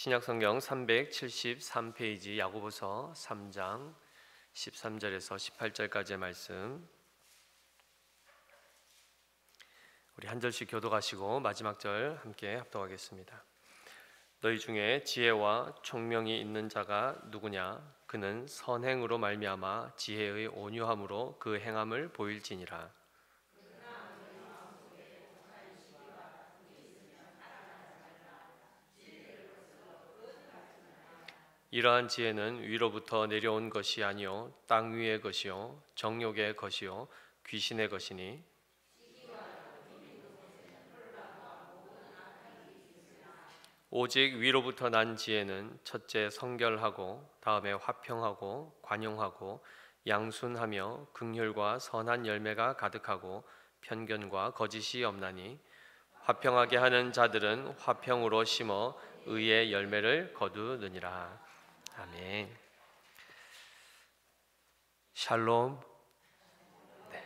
신약성경 373페이지 야고보서 3장 13절에서 18절까지의 말씀, 우리 한 절씩 교독하시고 마지막 절 함께 합독하겠습니다. 너희 중에 지혜와 총명이 있는 자가 누구냐? 그는 선행으로 말미암아 지혜의 온유함으로 그 행함을 보일지니라. 이러한 지혜는 위로부터 내려온 것이 아니요 땅 위의 것이요 정욕의 것이요 귀신의 것이니, 오직 위로부터 난 지혜는 첫째 성결하고 다음에 화평하고 관용하고 양순하며 긍휼과 선한 열매가 가득하고 편견과 거짓이 없나니, 화평하게 하는 자들은 화평으로 심어 의의 열매를 거두느니라. 아멘. 샬롬. 네.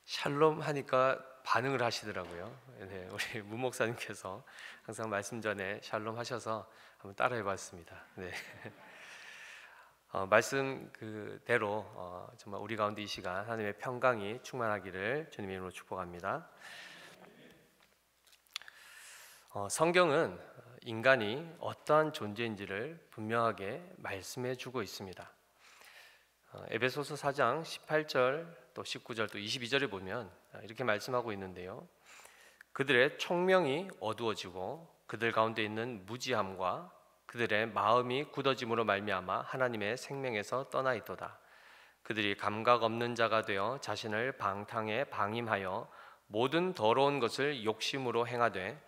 샬롬 하니까 반응을 하시더라고요. 네, 우리 문 목사님께서 항상 말씀 전에 샬롬 하셔서 한번 따라해 봤습니다. 네. 말씀 그대로 정말 우리 가운데 이 시간 하나님의 평강이 충만하기를 주님의 이름으로 축복합니다. 성경은 인간이 어떠한 존재인지를 분명하게 말씀해 주고 있습니다. 에베소서 4장 18절 또 19절 또 22절에 보면 이렇게 말씀하고 있는데요, 그들의 총명이 어두워지고 그들 가운데 있는 무지함과 그들의 마음이 굳어짐으로 말미암아 하나님의 생명에서 떠나 있도다. 그들이 감각 없는 자가 되어 자신을 방탕에 방임하여 모든 더러운 것을 욕심으로 행하되,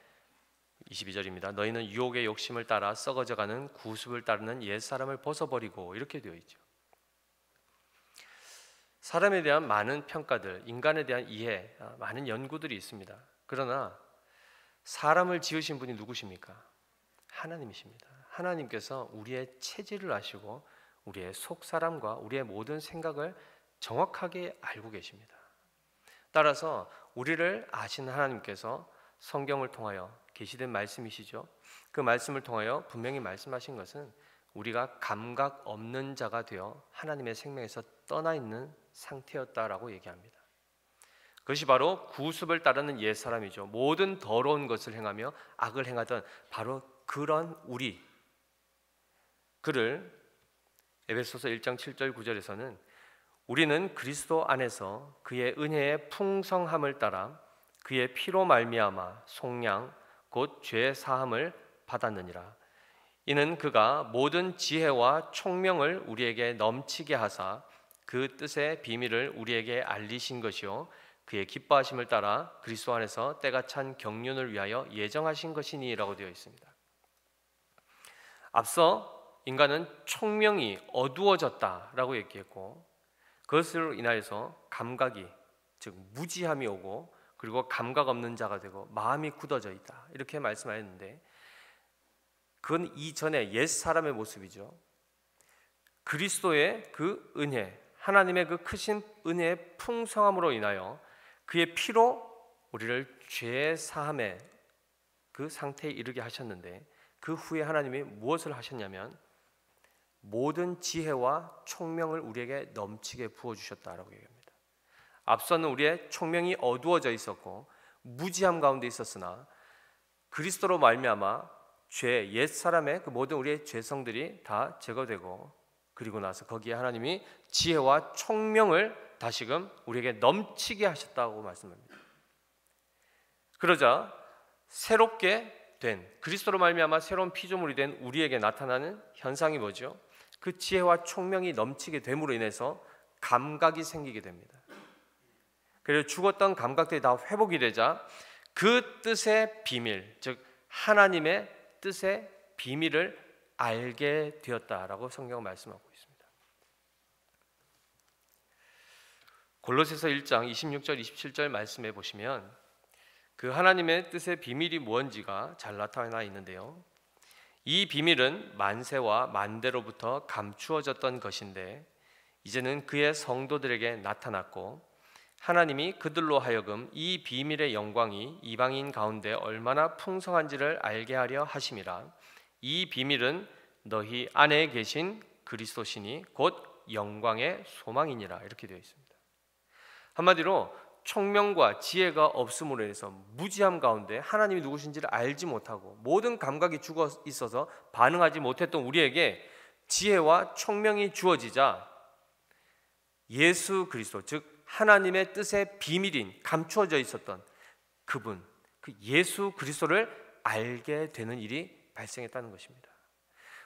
22절입니다. 너희는 유혹의 욕심을 따라 썩어져가는 구습을 따르는 옛사람을 벗어버리고, 이렇게 되어 있죠. 사람에 대한 많은 평가들, 인간에 대한 이해, 많은 연구들이 있습니다. 그러나 사람을 지으신 분이 누구십니까? 하나님이십니다. 하나님께서 우리의 체질을 아시고 우리의 속사람과 우리의 모든 생각을 정확하게 알고 계십니다. 따라서 우리를 아시는 하나님께서 성경을 통하여 계시된 말씀이시죠. 그 말씀을 통하여 분명히 말씀하신 것은 우리가 감각 없는 자가 되어 하나님의 생명에서 떠나 있는 상태였다라고 얘기합니다. 그것이 바로 구습을 따르는 옛사람이죠. 모든 더러운 것을 행하며 악을 행하던 바로 그런 그를 에베소서 1장 7절 9절에서는 우리는 그리스도 안에서 그의 은혜의 풍성함을 따라 그의 피로 말미암아 속량 곧 죄 사함을 받았느니라. 이는 그가 모든 지혜와 총명을 우리에게 넘치게 하사 그 뜻의 비밀을 우리에게 알리신 것이요 그의 기뻐하심을 따라 그리스도 안에서 때가 찬 경륜을 위하여 예정하신 것이니라고 되어 있습니다. 앞서 인간은 총명이 어두워졌다라고 얘기했고, 그것으로 인하여서 감각이, 즉 무지함이 오고, 그리고 감각 없는 자가 되고 마음이 굳어져 있다, 이렇게 말씀하셨는데, 그건 이전의 옛사람의 모습이죠. 그리스도의 그 은혜, 하나님의 그 크신 은혜의 풍성함으로 인하여 그의 피로 우리를 죄 사함의 그 상태에 이르게 하셨는데, 그 후에 하나님이 무엇을 하셨냐면 모든 지혜와 총명을 우리에게 넘치게 부어주셨다라고 얘기합니다. 앞서는 우리의 총명이 어두워져 있었고 무지함 가운데 있었으나 그리스도로 말미암아 죄, 옛사람의 그 모든 우리의 죄성들이 다 제거되고, 그리고 나서 거기에 하나님이 지혜와 총명을 다시금 우리에게 넘치게 하셨다고 말씀합니다. 그러자 새롭게 된, 그리스도로 말미암아 새로운 피조물이 된 우리에게 나타나는 현상이 뭐죠? 그 지혜와 총명이 넘치게 됨으로 인해서 감각이 생기게 됩니다. 그래서 죽었던 감각들이 다 회복이 되자 그 뜻의 비밀, 즉 하나님의 뜻의 비밀을 알게 되었다라고 성경은 말씀하고 있습니다. 골로새서 1장 26절 27절 말씀해 보시면 그 하나님의 뜻의 비밀이 무엇인지가 잘 나타나 있는데요, 이 비밀은 만세와 만대로부터 감추어졌던 것인데 이제는 그의 성도들에게 나타났고, 하나님이 그들로 하여금 이 비밀의 영광이 이방인 가운데 얼마나 풍성한지를 알게 하려 하심이라. 이 비밀은 너희 안에 계신 그리스도시니 곧 영광의 소망이니라. 이렇게 되어 있습니다. 한마디로 총명과 지혜가 없음으로 인해서 무지함 가운데 하나님이 누구신지를 알지 못하고 모든 감각이 죽어 있어서 반응하지 못했던 우리에게 지혜와 총명이 주어지자 예수 그리스도, 즉 하나님의 뜻의 비밀인 감추어져 있었던 그분, 그 예수 그리스도를 알게 되는 일이 발생했다는 것입니다.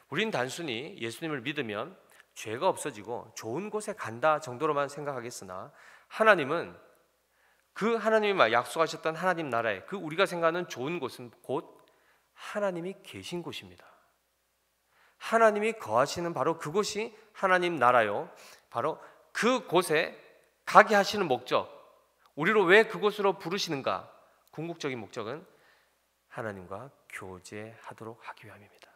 우린 단순히 예수님을 믿으면 죄가 없어지고 좋은 곳에 간다 정도로만 생각하겠으나 하나님은 그 하나님이 약속하셨던 하나님 나라에 그 우리가 생각하는 좋은 곳은 곧 하나님이 계신 곳입니다. 하나님이 거하시는 바로 그곳이 하나님 나라요, 바로 그곳에 가게 하시는 목적, 우리를 왜 그곳으로 부르시는가? 궁극적인 목적은 하나님과 교제하도록 하기 위함입니다.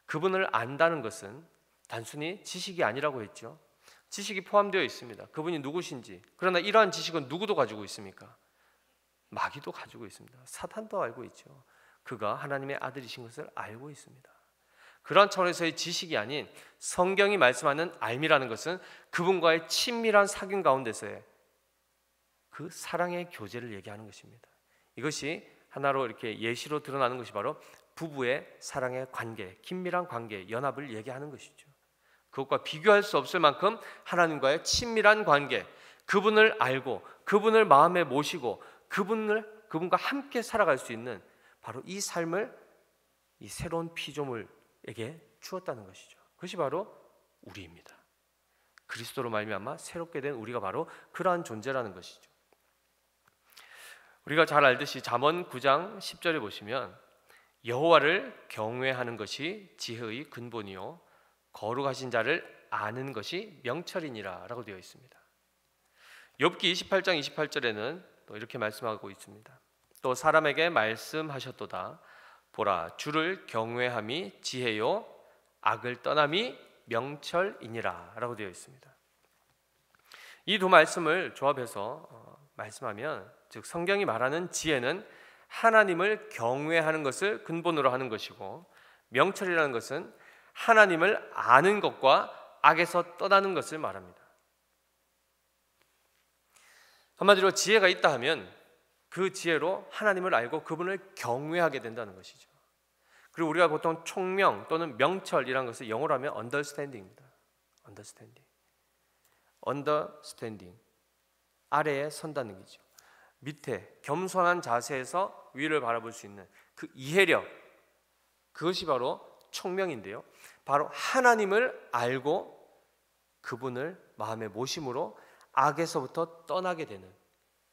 그분을 안다는 것은 단순히 지식이 아니라고 했죠. 지식이 포함되어 있습니다. 그분이 누구신지. 그러나 이러한 지식은 누구도 가지고 있습니까? 마귀도 가지고 있습니다. 사탄도 알고 있죠. 그가 하나님의 아들이신 것을 알고 있습니다. 그런 차원에서의 지식이 아닌 성경이 말씀하는 알미라는 것은 그분과의 친밀한 사귐 가운데서의 그 사랑의 교제를 얘기하는 것입니다. 이것이 하나로 이렇게 예시로 드러나는 것이 바로 부부의 사랑의 관계, 긴밀한 관계, 연합을 얘기하는 것이죠. 그것과 비교할 수 없을 만큼 하나님과의 친밀한 관계, 그분을 알고 그분을 마음에 모시고 그분과 함께 살아갈 수 있는 바로 이 삶을 이 새로운 피조물에게 주었다는 것이죠. 그것이 바로 우리입니다. 그리스도로 말미암아 새롭게 된 우리가 바로 그러한 존재라는 것이죠. 우리가 잘 알듯이 잠언 9장 10절에 보시면 여호와를 경외하는 것이 지혜의 근본이요 거룩하신 자를 아는 것이 명철이니라 라고 되어 있습니다. 욥기 28장 28절에는 또 이렇게 말씀하고 있습니다. 또 사람에게 말씀하셨도다. 보라, 주를 경외함이 지혜요 악을 떠남이 명철이니라 라고 되어 있습니다. 이 두 말씀을 조합해서 말씀하면, 즉 성경이 말하는 지혜는 하나님을 경외하는 것을 근본으로 하는 것이고, 명철이라는 것은 하나님을 아는 것과 악에서 떠나는 것을 말합니다. 한마디로 지혜가 있다 하면 그 지혜로 하나님을 알고 그분을 경외하게 된다는 것이죠. 그리고 우리가 보통 총명 또는 명철이라는 것을 영어로 하면 understanding입니다. understanding 아래에 선다는 거죠. 밑에 겸손한 자세에서 위를 바라볼 수 있는 그 이해력, 그것이 바로 총명인데요, 바로 하나님을 알고 그분을 마음에 모심으로 악에서부터 떠나게 되는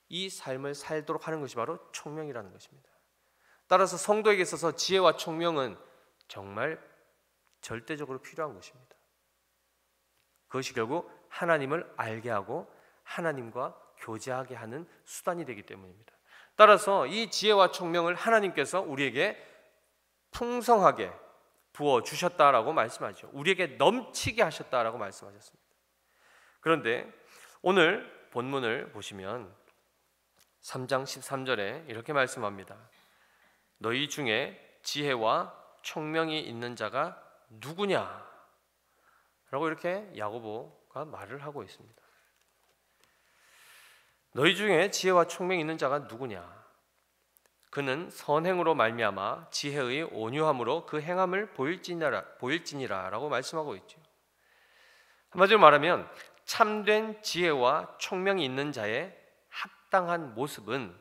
이 삶을 살도록 하는 것이 바로 총명이라는 것입니다. 따라서 성도에게 있어서 지혜와 총명은 정말 절대적으로 필요한 것입니다. 그것이 결국 하나님을 알게 하고 하나님과 교제하게 하는 수단이 되기 때문입니다. 따라서 이 지혜와 총명을 하나님께서 우리에게 풍성하게 부어주셨다라고 말씀하죠. 우리에게 넘치게 하셨다라고 말씀하셨습니다. 그런데 오늘 본문을 보시면 3장 13절에 이렇게 말씀합니다. 너희 중에 지혜와 총명이 있는 자가 누구냐? 라고 이렇게 야고보가 말을 하고 있습니다. 너희 중에 지혜와 총명이 있는 자가 누구냐? 그는 선행으로 말미암아 지혜의 온유함으로 그 행함을 보일지니라 라고 말씀하고 있죠. 한마디로 말하면 참된 지혜와 총명이 있는 자의 합당한 모습은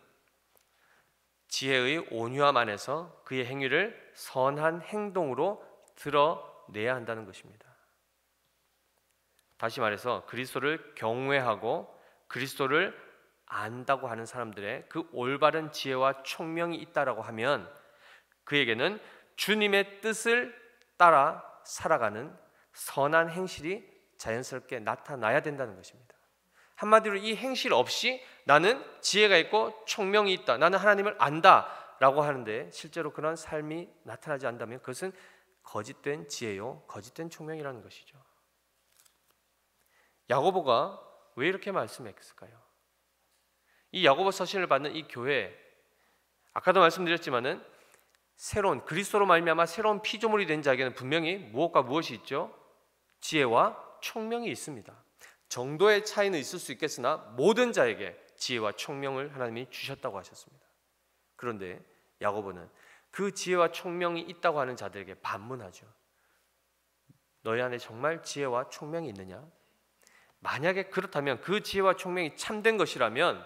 지혜의 온유함 안에서 그의 행위를 선한 행동으로 드러내야 한다는 것입니다. 다시 말해서 그리스도를 경외하고 그리스도를 안다고 하는 사람들의 그 올바른 지혜와 총명이 있다라고 하면 그에게는 주님의 뜻을 따라 살아가는 선한 행실이 자연스럽게 나타나야 된다는 것입니다. 한마디로 이 행실 없이 나는 지혜가 있고 총명이 있다, 나는 하나님을 안다 라고 하는데 실제로 그런 삶이 나타나지 않는다면 그것은 거짓된 지혜요 거짓된 총명이라는 것이죠. 야고보가 왜 이렇게 말씀했을까요? 이 야고보 서신을 받는 이 교회, 아까도 말씀드렸지만은 새로운 그리스도로 말미암아 새로운 피조물이 된 자에게는 분명히 무엇과 무엇이 있죠? 지혜와 총명이 있습니다. 정도의 차이는 있을 수 있겠으나 모든 자에게 지혜와 총명을 하나님이 주셨다고 하셨습니다. 그런데 야고보는 그 지혜와 총명이 있다고 하는 자들에게 반문하죠. 너희 안에 정말 지혜와 총명이 있느냐? 만약에 그렇다면 그 지혜와 총명이 참된 것이라면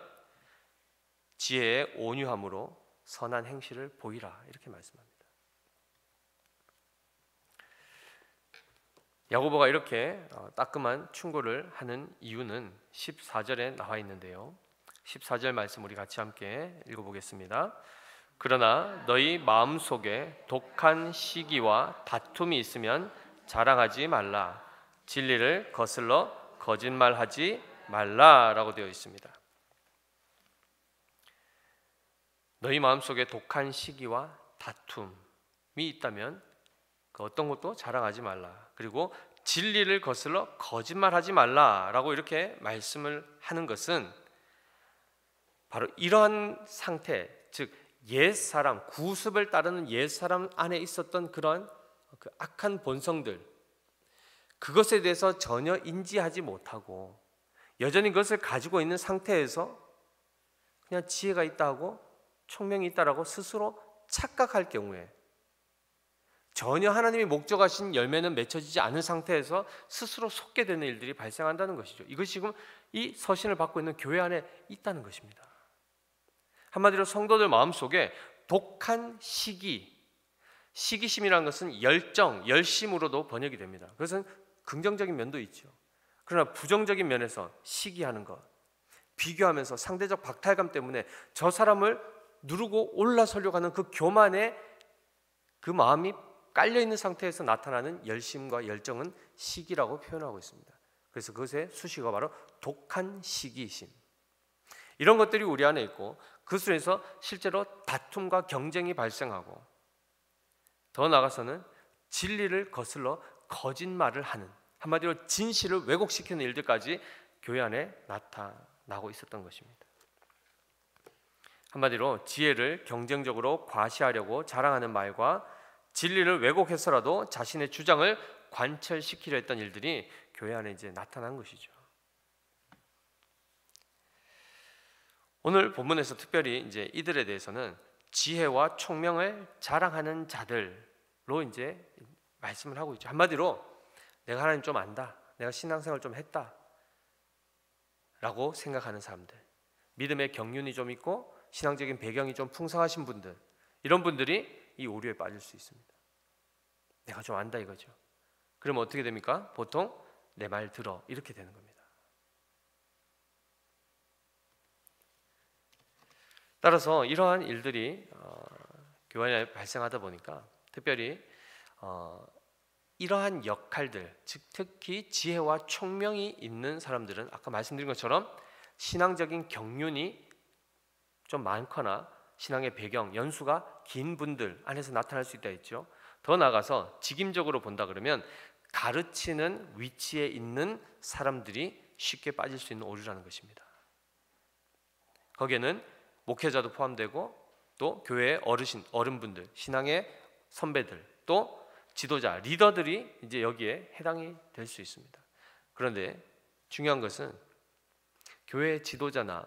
지혜의 온유함으로 선한 행실을 보이라, 이렇게 말씀합니다. 야고보가 이렇게 따끔한 충고를 하는 이유는 14절에 나와 있는데요. 14절 말씀 우리 같이 함께 읽어보겠습니다. 그러나 너희 마음속에 독한 시기와 다툼이 있으면 자랑하지 말라. 진리를 거슬러 거짓말하지 말라라고 되어 있습니다. 너희 마음속에 독한 시기와 다툼이 있다면 그 어떤 것도 자랑하지 말라. 그리고 진리를 거슬러 거짓말하지 말라라고 이렇게 말씀을 하는 것은 바로 이러한 상태, 즉 옛사람, 구습을 따르는 옛사람 안에 있었던 그런 그 악한 본성들, 그것에 대해서 전혀 인지하지 못하고 여전히 그것을 가지고 있는 상태에서 그냥 지혜가 있다고, 총명이 있다라고 스스로 착각할 경우에 전혀 하나님이 목적하신 열매는 맺혀지지 않은 상태에서 스스로 속게 되는 일들이 발생한다는 것이죠. 이것이 지금 이 서신을 받고 있는 교회 안에 있다는 것입니다. 한마디로 성도들 마음속에 독한 시기심이라는 것은 열정, 열심으로도 번역이 됩니다. 그것은 긍정적인 면도 있죠. 그러나 부정적인 면에서 시기하는 것, 비교하면서 상대적 박탈감 때문에 저 사람을 누르고 올라서려고 하는 그 교만의 그 마음이 깔려있는 상태에서 나타나는 열심과 열정은 시기라고 표현하고 있습니다. 그래서 그것의 수식어가 바로 독한 시기심. 이런 것들이 우리 안에 있고 그 속에서 실제로 다툼과 경쟁이 발생하고 더 나아가서는 진리를 거슬러 거짓말을 하는, 한마디로 진실을 왜곡시키는 일들까지 교회 안에 나타나고 있었던 것입니다. 한마디로 지혜를 경쟁적으로 과시하려고 자랑하는 말과 진리를 왜곡해서라도 자신의 주장을 관철시키려 했던 일들이 교회 안에 이제 나타난 것이죠. 오늘 본문에서 특별히 이제 이들에 대해서는 지혜와 총명을 자랑하는 자들로 이제 말씀을 하고 있죠. 한마디로 내가 하나님 좀 안다, 내가 신앙생활 좀 했다 라고 생각하는 사람들, 믿음의 경륜이 좀 있고 신앙적인 배경이 좀 풍성하신 분들, 이런 분들이 이 오류에 빠질 수 있습니다. 내가 좀 안다 이거죠. 그러면 어떻게 됩니까? 보통 내 말 들어, 이렇게 되는 겁니다. 따라서 이러한 일들이 교회 안에 발생하다 보니까 특별히 이러한 역할들, 즉 특히 지혜와 총명이 있는 사람들은 아까 말씀드린 것처럼 신앙적인 경륜이 좀 많거나 신앙의 배경, 연수가 긴 분들 안에서 나타날 수 있다 했죠. 더 나아가서 직임적으로 본다 그러면 가르치는 위치에 있는 사람들이 쉽게 빠질 수 있는 오류라는 것입니다. 거기에는 목회자도 포함되고 또 교회의 어른분들, 신앙의 선배들, 또 지도자, 리더들이 이제 여기에 해당이 될 수 있습니다. 그런데 중요한 것은 교회의 지도자나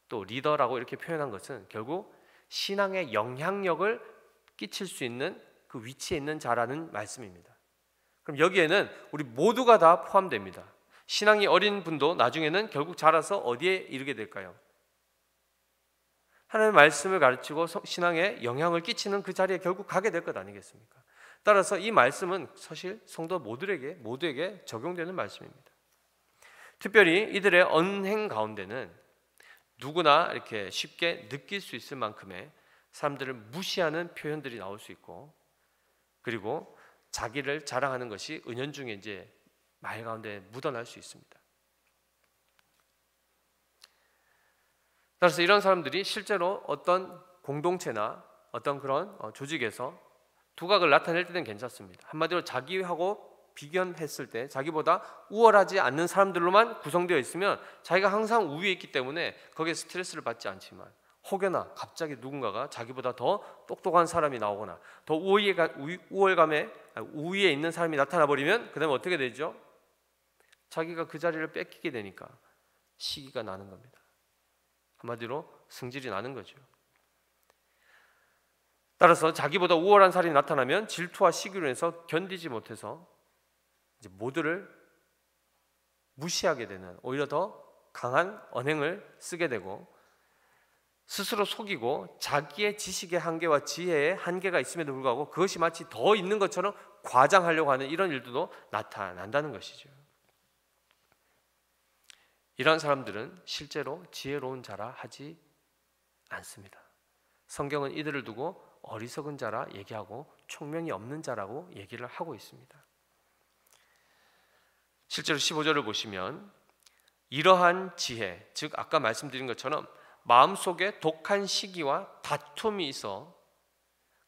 또 리더라고 이렇게 표현한 것은 결국 신앙의 영향력을 끼칠 수 있는 그 위치에 있는 자라는 말씀입니다. 그럼 여기에는 우리 모두가 다 포함됩니다. 신앙이 어린 분도 나중에는 결국 자라서 어디에 이르게 될까요? 하나님의 말씀을 가르치고 신앙에 영향을 끼치는 그 자리에 결국 가게 될 것 아니겠습니까? 따라서 이 말씀은 사실 성도 모두에게 적용되는 말씀입니다. 특별히 이들의 언행 가운데는 누구나 이렇게 쉽게 느낄 수 있을 만큼의 사람들을 무시하는 표현들이 나올 수 있고, 그리고 자기를 자랑하는 것이 은연중에 이제 말 가운데 묻어날 수 있습니다. 따라서 이런 사람들이 실제로 어떤 공동체나 어떤 그런 조직에서 두각을 나타낼 때는 괜찮습니다. 한마디로 자기하고 비견했을 때 자기보다 우월하지 않는 사람들로만 구성되어 있으면 자기가 항상 우위에 있기 때문에 거기에 스트레스를 받지 않지만, 혹여나 갑자기 누군가가 자기보다 더 똑똑한 사람이 나오거나 더 우위에 있는 사람이 나타나 버리면 그 다음에 어떻게 되죠? 자기가 그 자리를 뺏기게 되니까 시기가 나는 겁니다. 한마디로 승질이 나는 거죠. 따라서 자기보다 우월한 사람이 나타나면 질투와 시기로 인해서 견디지 못해서 이제 모두를 무시하게 되는, 오히려 더 강한 언행을 쓰게 되고 스스로 속이고 자기의 지식의 한계와 지혜의 한계가 있음에도 불구하고 그것이 마치 더 있는 것처럼 과장하려고 하는 이런 일들도 나타난다는 것이죠. 이런 사람들은 실제로 지혜로운 자라 하지 않습니다. 성경은 이들을 두고 어리석은 자라 얘기하고 총명이 없는 자라고 얘기를 하고 있습니다. 실제로 15절을 보시면 이러한 지혜, 즉 아까 말씀드린 것처럼 마음속에 독한 시기와 다툼이 있어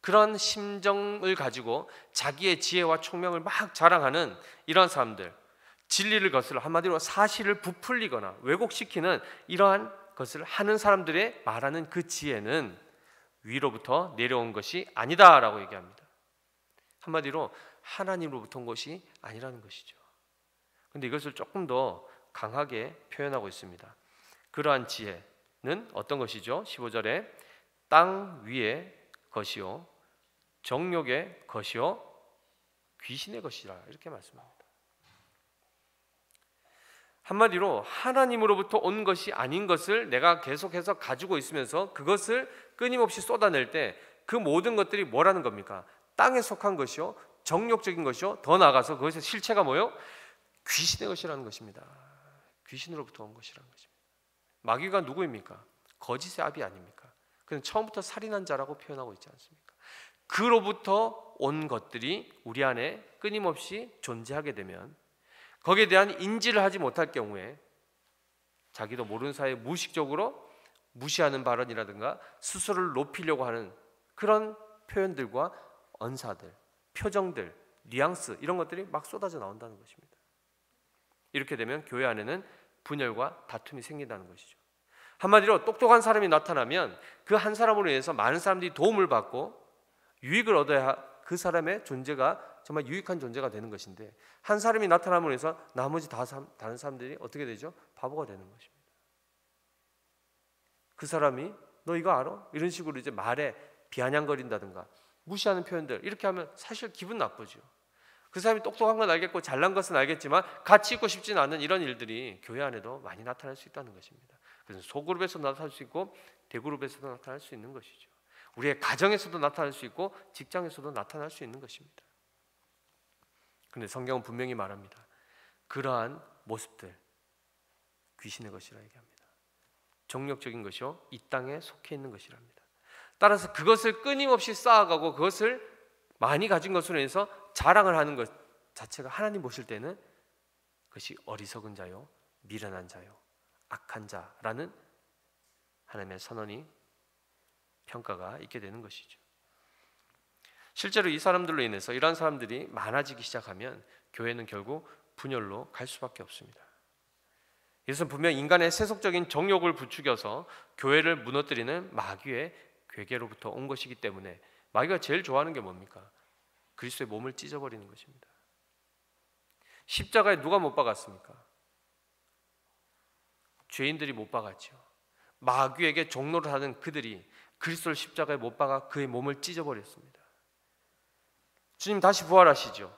그런 심정을 가지고 자기의 지혜와 총명을 막 자랑하는 이러한 사람들, 진리를 거슬러 한마디로 사실을 부풀리거나 왜곡시키는 이러한 것을 하는 사람들의 말하는 그 지혜는 위로부터 내려온 것이 아니다라고 얘기합니다. 한마디로 하나님으로부터 온 것이 아니라는 것이죠. 그런데 이것을 조금 더 강하게 표현하고 있습니다. 그러한 지혜는 어떤 것이죠? 15절에 땅 위의 것이요 정욕의 것이요 귀신의 것이라 이렇게 말씀합니다. 한마디로 하나님으로부터 온 것이 아닌 것을 내가 계속해서 가지고 있으면서 그것을 끊임없이 쏟아낼 때 그 모든 것들이 뭐라는 겁니까? 땅에 속한 것이요 정욕적인 것이요 더 나아가서 그것의 실체가 뭐요? 귀신의 것이라는 것입니다. 귀신으로부터 온 것이라는 것입니다. 마귀가 누구입니까? 거짓의 아비 아닙니까? 그는 처음부터 살인한 자라고 표현하고 있지 않습니까? 그로부터 온 것들이 우리 안에 끊임없이 존재하게 되면 거기에 대한 인지를 하지 못할 경우에 자기도 모르는 사이에 무의식적으로 무시하는 발언이라든가 스스로를 높이려고 하는 그런 표현들과 언사들, 표정들, 뉘앙스 이런 것들이 막 쏟아져 나온다는 것입니다. 이렇게 되면 교회 안에는 분열과 다툼이 생긴다는 것이죠. 한마디로 똑똑한 사람이 나타나면 그 한 사람으로 인해서 많은 사람들이 도움을 받고 유익을 얻어야 그 사람의 존재가 정말 유익한 존재가 되는 것인데 한 사람이 나타남으로 해서 나머지 다른 사람들이 어떻게 되죠? 바보가 되는 것입니다. 그 사람이 너 이거 알아? 이런 식으로 이제 말에 비아냥거린다든가 무시하는 표현들 이렇게 하면 사실 기분 나쁘죠. 그 사람이 똑똑한 건 알겠고 잘난 것은 알겠지만 같이 있고 싶지는 않은 이런 일들이 교회 안에도 많이 나타날 수 있다는 것입니다. 그래서 소그룹에서 나타날 수 있고 대그룹에서도 나타날 수 있는 것이죠. 우리의 가정에서도 나타날 수 있고 직장에서도 나타날 수 있는 것입니다. 그런데 성경은 분명히 말합니다. 그러한 모습들 귀신의 것이라 얘기합니다. 정욕적인 것이요 이 땅에 속해 있는 것이랍니다. 따라서 그것을 끊임없이 쌓아가고 그것을 많이 가진 것으로 인해서 자랑을 하는 것 자체가 하나님 보실 때는 그것이 어리석은 자요 미련한 자요 악한 자라는 하나님의 선언이 평가가 있게 되는 것이죠. 실제로 이 사람들로 인해서 이러한 사람들이 많아지기 시작하면 교회는 결국 분열로 갈 수밖에 없습니다. 이것은 분명 인간의 세속적인 정욕을 부추겨서 교회를 무너뜨리는 마귀의 괴계로부터 온 것이기 때문에 마귀가 제일 좋아하는 게 뭡니까? 그리스도의 몸을 찢어버리는 것입니다. 십자가에 누가 못 박았습니까? 죄인들이 못 박았죠. 마귀에게 종로를 하는 그들이 그리스도를 십자가에 못 박아 그의 몸을 찢어버렸습니다. 주님 다시 부활하시죠.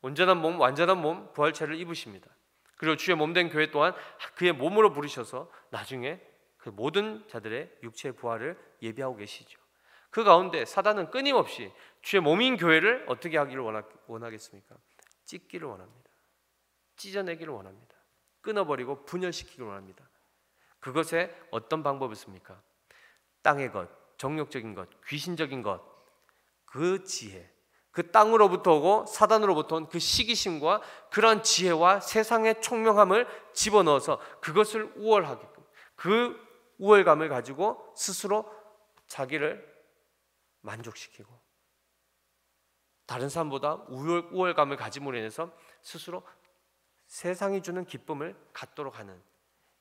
온전한 몸, 완전한 몸, 부활체를 입으십니다. 그리고 주의 몸된 교회 또한 그의 몸으로 부르셔서 나중에 그 모든 자들의 육체의 부활을 예비하고 계시죠. 그 가운데 사단은 끊임없이 주의 몸인 교회를 어떻게 하기를 원하겠습니까? 찢기를 원합니다. 찢어내기를 원합니다. 끊어버리고 분열시키기를 원합니다. 그것에 어떤 방법이 있습니까? 땅의 것, 정욕적인 것, 귀신적인 것, 그 지혜, 그 땅으로부터 오고 사단으로부터 온 그 시기심과 그러한 지혜와 세상의 총명함을 집어넣어서 그것을 우월하게끔 그 우월감을 가지고 스스로 자기를 만족시키고 다른 사람보다 우월감을 가짐으로 인해서 스스로 세상이 주는 기쁨을 갖도록 하는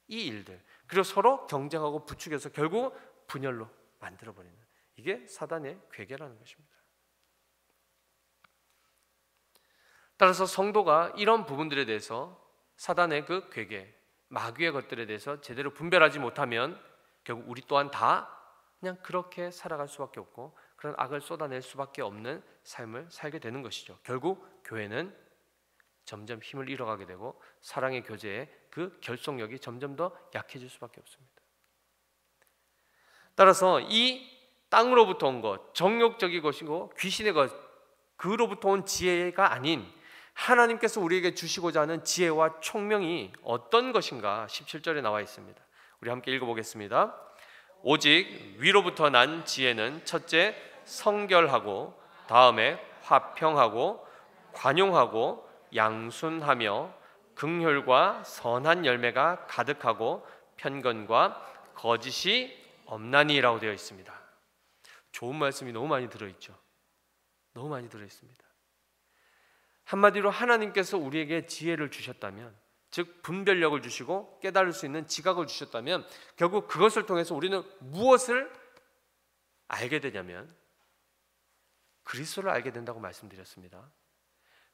이 일들, 그리고 서로 경쟁하고 부추겨서 결국 분열로 만들어버리는, 이게 사단의 괴계라는 것입니다. 따라서 성도가 이런 부분들에 대해서, 사단의 그 괴계, 마귀의 것들에 대해서 제대로 분별하지 못하면 결국 우리 또한 다 그냥 그렇게 살아갈 수밖에 없고 그런 악을 쏟아낼 수밖에 없는 삶을 살게 되는 것이죠. 결국 교회는 점점 힘을 잃어가게 되고 사랑의 교제의 그 결속력이 점점 더 약해질 수밖에 없습니다. 따라서 이 땅으로부터 온 것, 정욕적인 것이고 귀신의 것, 그로부터 온 지혜가 아닌 하나님께서 우리에게 주시고자 하는 지혜와 총명이 어떤 것인가 17절에 나와 있습니다. 우리 함께 읽어보겠습니다. 오직 위로부터 난 지혜는 첫째 성결하고, 다음에 화평하고, 관용하고, 양순하며, 긍휼과 선한 열매가 가득하고, 편견과 거짓이 없나니라고 되어 있습니다. 좋은 말씀이 너무 많이 들어있죠. 너무 많이 들어있습니다. 한마디로 하나님께서 우리에게 지혜를 주셨다면, 즉 분별력을 주시고 깨달을 수 있는 지각을 주셨다면 결국 그것을 통해서 우리는 무엇을 알게 되냐면 그리스도를 알게 된다고 말씀드렸습니다.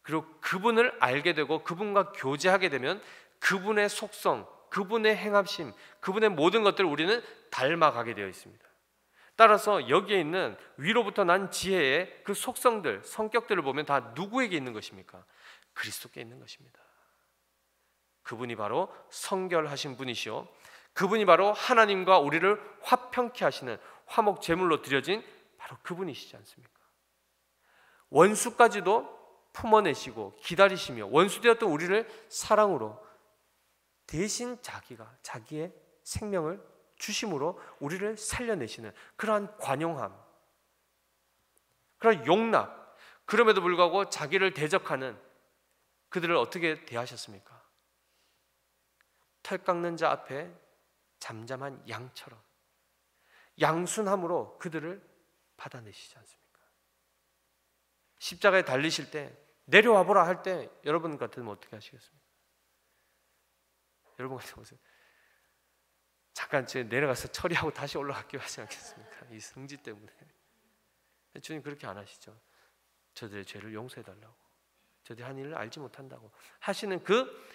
그리고 그분을 알게 되고 그분과 교제하게 되면 그분의 속성, 그분의 행하심, 그분의 모든 것들을 우리는 닮아가게 되어 있습니다. 따라서 여기에 있는 위로부터 난 지혜의 그 속성들, 성격들을 보면 다 누구에게 있는 것입니까? 그리스도께 있는 것입니다. 그분이 바로 성결하신 분이시오, 그분이 바로 하나님과 우리를 화평케 하시는 화목 제물로 드려진 바로 그분이시지 않습니까? 원수까지도 품어내시고 기다리시며 원수되었던 우리를 사랑으로 대신 자기의 생명을 주심으로 우리를 살려내시는 그러한 관용함, 그러한 용납, 그럼에도 불구하고 자기를 대적하는 그들을 어떻게 대하셨습니까? 털 깎는 자 앞에 잠잠한 양처럼 양순함으로 그들을 받아내시지 않습니까? 십자가에 달리실 때 내려와 보라 할 때 여러분 같으면 어떻게 하시겠습니까? 여러분 같으면 보세요. 잠깐 내려가서 처리하고 다시 올라갈게요 하지 않겠습니까? 이 성지 때문에. 주님 그렇게 안 하시죠. 저들의 죄를 용서해달라고, 저들이 한 일을 알지 못한다고 하시는 그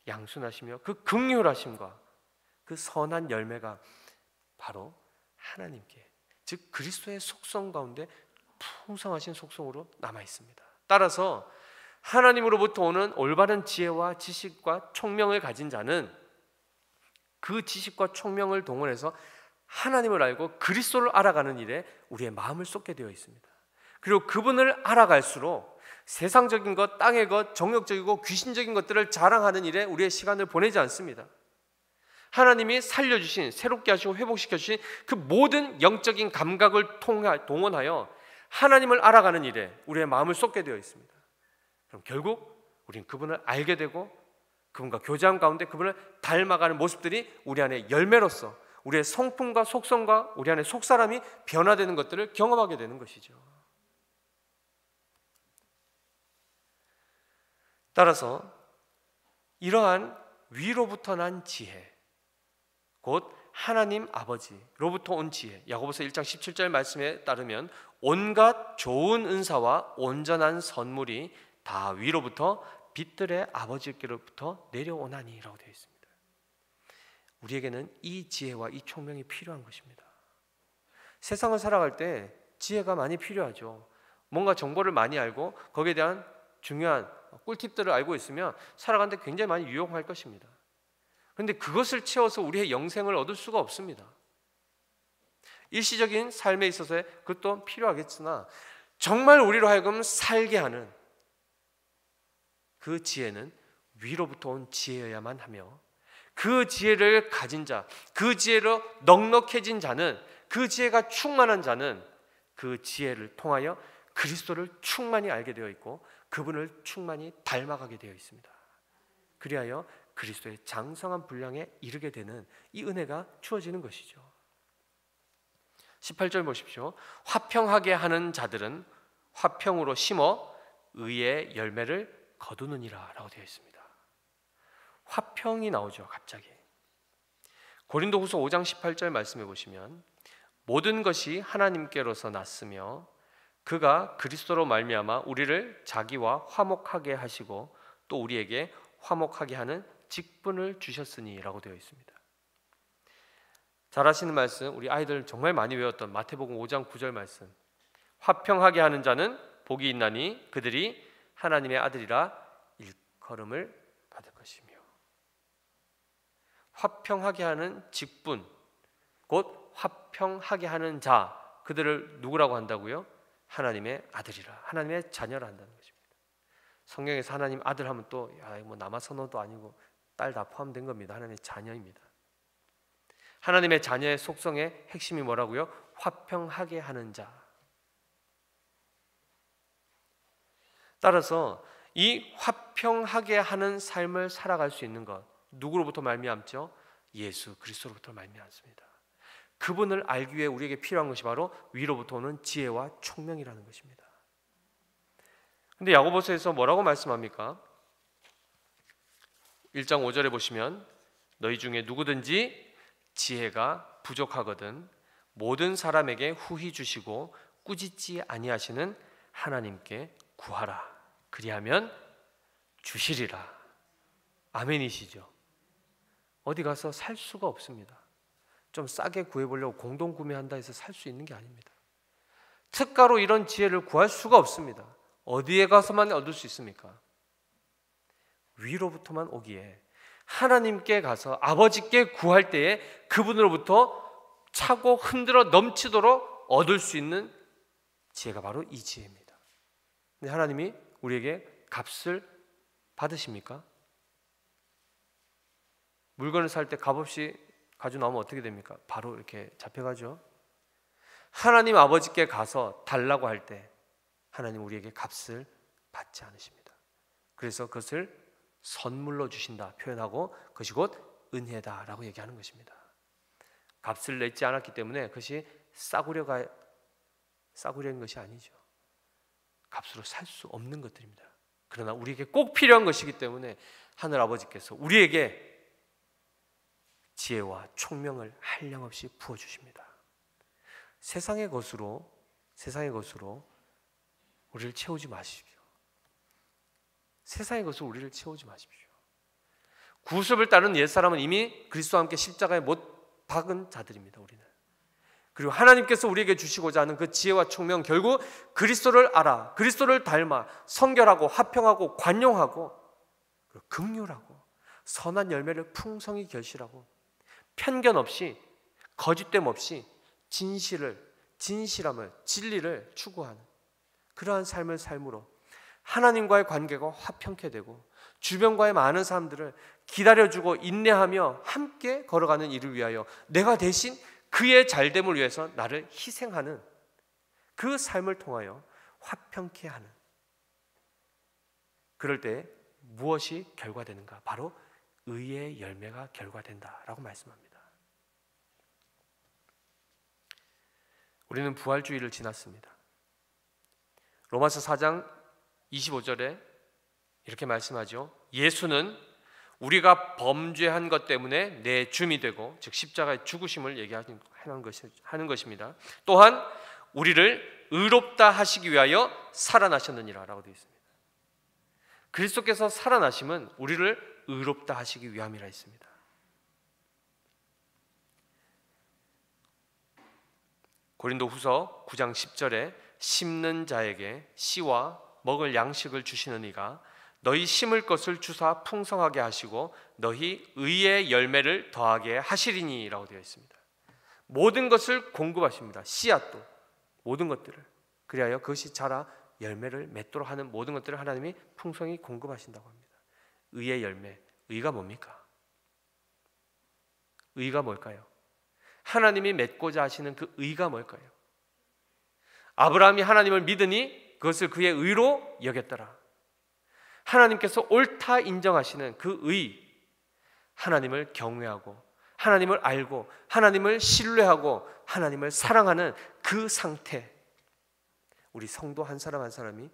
양순하시며 그 긍휼하심과 그 선한 열매가 바로 하나님께, 즉 그리스도의 속성 가운데 풍성하신 속성으로 남아 있습니다. 따라서 하나님으로부터 오는 올바른 지혜와 지식과 총명을 가진 자는 그 지식과 총명을 동원해서 하나님을 알고 그리스도를 알아가는 일에 우리의 마음을 쏟게 되어 있습니다. 그리고 그분을 알아갈수록 세상적인 것, 땅의 것, 정욕적이고 귀신적인 것들을 자랑하는 일에 우리의 시간을 보내지 않습니다. 하나님이 살려주신, 새롭게 하시고 회복시켜주신 그 모든 영적인 감각을 동원하여 하나님을 알아가는 일에 우리의 마음을 쏟게 되어 있습니다. 그럼 결국 우리는 그분을 알게 되고 그분과 교제한 가운데 그분을 닮아가는 모습들이 우리 안에 열매로서 우리의 성품과 속성과 우리 안에 속사람이 변화되는 것들을 경험하게 되는 것이죠. 따라서 이러한 위로부터 난 지혜, 곧 하나님 아버지로부터 온 지혜, 야고보서 1장 17절 말씀에 따르면 온갖 좋은 은사와 온전한 선물이 다 위로부터 빛들의 아버지께로부터 내려오나니라고 되어 있습니다. 우리에게는 이 지혜와 이 총명이 필요한 것입니다. 세상을 살아갈 때 지혜가 많이 필요하죠. 뭔가 정보를 많이 알고 거기에 대한 중요한 꿀팁들을 알고 있으면 살아가는데 굉장히 많이 유용할 것입니다. 그런데 그것을 채워서 우리의 영생을 얻을 수가 없습니다. 일시적인 삶에 있어서 그것도 필요하겠으나 정말 우리로 하여금 살게 하는 그 지혜는 위로부터 온 지혜여야만 하며, 그 지혜를 가진 자, 그 지혜로 넉넉해진 자는, 그 지혜가 충만한 자는 그 지혜를 통하여 그리스도를 충만히 알게 되어 있고 그분을 충만히 닮아가게 되어 있습니다. 그리하여 그리스도의 장성한 분량에 이르게 되는 이 은혜가 주어지는 것이죠. 18절 보십시오. 화평하게 하는 자들은 화평으로 심어 의의 열매를 거두느니라 라고 되어 있습니다. 화평이 나오죠. 갑자기 고린도후서 5장 18절 말씀해 보시면 모든 것이 하나님께로서 났으며 그가 그리스도로 말미암아 우리를 자기와 화목하게 하시고 또 우리에게 화목하게 하는 직분을 주셨으니라고 되어 있습니다. 잘 아시는 말씀, 우리 아이들 정말 많이 외웠던 마태복음 5장 9절 말씀. 화평하게 하는 자는 복이 있나니 그들이 하나님의 아들이라 일컬음을 받을 것이며. 화평하게 하는 직분, 곧 화평하게 하는 자, 그들을 누구라고 한다고요? 하나님의 아들이라, 하나님의 자녀라 한다는 것입니다. 성경에서 하나님 아들 하면 또 뭐 남아 선호도 아니고 딸 다 포함된 겁니다. 하나님의 자녀입니다. 하나님의 자녀의 속성의 핵심이 뭐라고요? 화평하게 하는 자. 따라서 이 화평하게 하는 삶을 살아갈 수 있는 것, 누구로부터 말미암죠? 예수 그리스도로부터 말미암습니다. 그분을 알기 위해 우리에게 필요한 것이 바로 위로부터 오는 지혜와 총명이라는 것입니다. 근데 야고보서에서 뭐라고 말씀합니까? 1장 5절에 보시면 너희 중에 누구든지 지혜가 부족하거든 모든 사람에게 후히 주시고 꾸짖지 아니하시는 하나님께 구하라. 그리하면 주시리라. 아멘이시죠? 어디 가서 살 수가 없습니다. 좀 싸게 구해보려고 공동구매한다 해서 살 수 있는 게 아닙니다. 특가로 이런 지혜를 구할 수가 없습니다. 어디에 가서만 얻을 수 있습니까? 위로부터만 오기에 하나님께 가서 아버지께 구할 때에 그분으로부터 차고 흔들어 넘치도록 얻을 수 있는 지혜가 바로 이 지혜입니다. 근데 하나님이 우리에게 값을 받으십니까? 물건을 살 때 값없이 가지고 나오면 어떻게 됩니까? 바로 이렇게 잡혀가죠. 하나님 아버지께 가서 달라고 할 때 하나님 우리에게 값을 받지 않으십니다. 그래서 그것을 선물로 주신다 표현하고 그것이 곧 은혜다라고 얘기하는 것입니다. 값을 내지 않았기 때문에 그것이 싸구려인 것이 아니죠. 값으로 살 수 없는 것들입니다. 그러나 우리에게 꼭 필요한 것이기 때문에 하늘 아버지께서 우리에게 지혜와 총명을 한량없이 부어주십니다. 세상의 것으로 우리를 채우지 마십시오. 세상의 것으로 우리를 채우지 마십시오. 구습을 따른 옛사람은 이미 그리스도와 함께 십자가에 못 박은 자들입니다. 우리는. 그리고 하나님께서 우리에게 주시고자 하는 그 지혜와 총명, 결국 그리스도를 알아, 그리스도를 닮아 성결하고 화평하고 관용하고 긍휼하고 선한 열매를 풍성히 결실하고 편견 없이 거짓됨 없이 진실함을 진리를 추구하는 그러한 삶을 삶으로 하나님과의 관계가 화평케 되고 주변과의 많은 사람들을 기다려주고 인내하며 함께 걸어가는 이를 위하여 내가 대신 그의 잘됨을 위해서 나를 희생하는 그 삶을 통하여 화평케 하는, 그럴 때 무엇이 결과되는가? 바로 의의 열매가 결과된다라고 말씀합니다. 우리는 부활주의를 지났습니다. 로마서 4장 25절에 이렇게 말씀하죠. 예수는 우리가 범죄한 것 때문에 내 줌이 되고, 즉 십자가의 죽으심을 얘기하는 것입니다. 또한 우리를 의롭다 하시기 위하여 살아나셨느니라 라고 되어 있습니다. 그리스도께서 살아나심은 우리를 의롭다 하시기 위함이라 했습니다. 고린도후서 9장 10절에 심는 자에게 씨와 먹을 양식을 주시는 이가 너희 심을 것을 주사 풍성하게 하시고 너희 의의 열매를 더하게 하시리니 라고 되어 있습니다. 모든 것을 공급하십니다. 씨앗도 모든 것들을, 그리하여 그것이 자라 열매를 맺도록 하는 모든 것들을 하나님이 풍성히 공급하신다고 합니다. 의의 열매, 의가 뭡니까? 의가 뭘까요? 하나님이 맺고자 하시는 그 의가 뭘까요? 아브라함이 하나님을 믿으니 그것을 그의 의로 여겼더라. 하나님께서 옳다 인정하시는 그 의, 하나님을 경외하고 하나님을 알고 하나님을 신뢰하고 하나님을 사랑하는 그 상태, 우리 성도 한 사람 한 사람이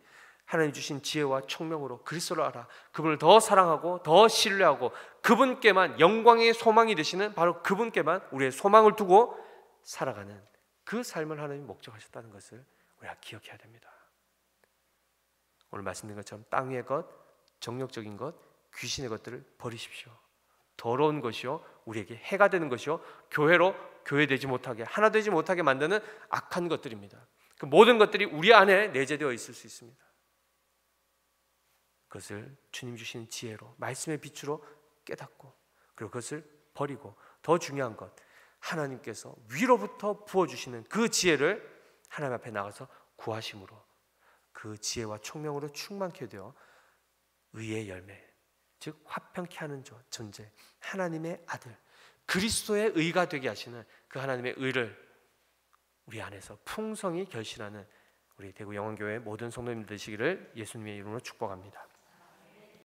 하나님 주신 지혜와 총명으로 그리스도를 알아 그분을 더 사랑하고 더 신뢰하고 그분께만 영광의 소망이 되시는 바로 그분께만 우리의 소망을 두고 살아가는 그 삶을 하나님이 목적하셨다는 것을 우리가 기억해야 됩니다. 오늘 말씀드린 것처럼 땅 위의 것, 정욕적인 것, 귀신의 것들을 버리십시오. 더러운 것이요 우리에게 해가 되는 것이요 교회로 교회되지 못하게 하나 되지 못하게 만드는 악한 것들입니다. 그 모든 것들이 우리 안에 내재되어 있을 수 있습니다. 그것을 주님 주시는 지혜로 말씀의 빛으로 깨닫고 그리고 그것을 버리고 더 중요한 것 하나님께서 위로부터 부어주시는 그 지혜를 하나님 앞에 나가서 구하심으로 그 지혜와 총명으로 충만케 되어 의의 열매 즉 화평케 하는 존재 하나님의 아들 그리스도의 의가 되게 하시는 그 하나님의 의를 우리 안에서 풍성히 결실하는 우리 대구 영원교회 모든 성도님들 되시기를 예수님의 이름으로 축복합니다.